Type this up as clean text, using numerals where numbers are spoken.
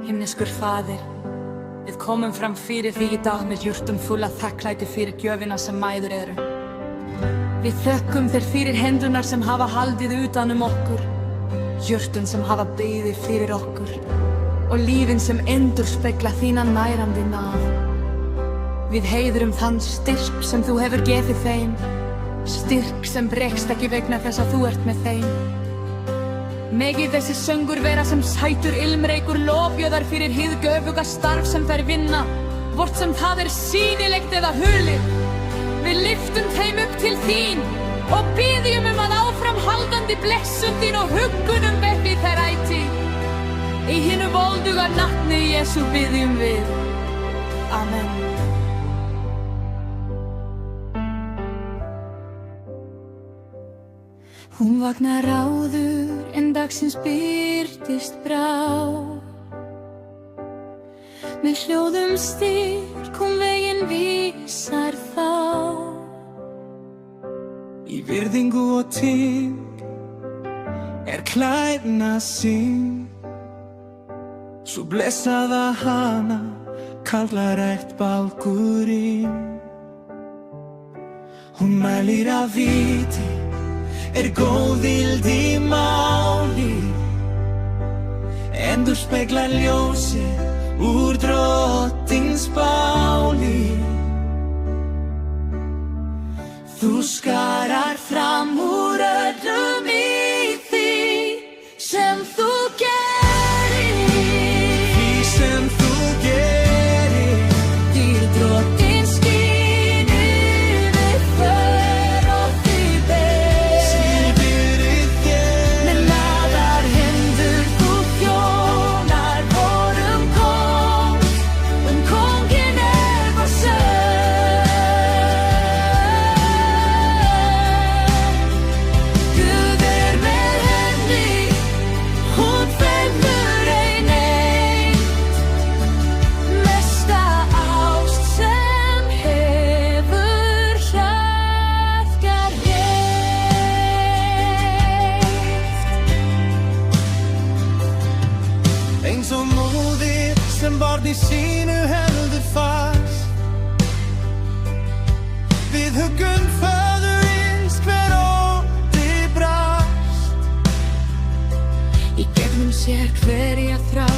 Himneskur faðir, við komum fram fyrir því í dag með hjörtum fulla þakklæti fyrir gjöfina sem mæður eru. Við þökkum þér fyrir hendunar sem hafa haldið utan okkur, hjörtun sem hafa beðið fyrir okkur og lífin sem endurspegla þína nærandi náð. Við heiðrum þann styrk sem þú hefur gefið þeim, styrk sem bregst ekki vegna þess að þú ert með þeim. Megi þessi söngur vera sem sætur ilmreikur lofjöðar fyrir hið göfuga starf sem þær vinna, hvort sem það sýnilegt eða hulið. Við lyftum þeim upp til þín og biðjum að áframhaldandi blessun þín og huggunum veppi þær ætíð. Í hinu volduga nafni Jesú biðjum við. Amen. Hún vaknar áður en dagsins birtist brá. Með hljóðum styrk hún veginn vísar þá. Í virðingu og ting klæðna sín, svo blessaða hana kallar ættbálkurinn. Hún mælir af viti, góðvild í máli, endurspeglar ljósið úr drottins báli. Þú skarar fram úr öllum í því sem þú gerir, því sem þú gerir, til drottins skín yfir för og því ber. Silfrið þér, með lagðar hendur þú þjónar vorum komst, kónginn vår sögn. Guð með henni, hún fellur ei neitt, mesta ást sem hefur hjartkar heift. Eins og móðir sem barn í sínu heldur fast, við huggun föðurins hver ótti brast. Í gegnum sér hverja þrá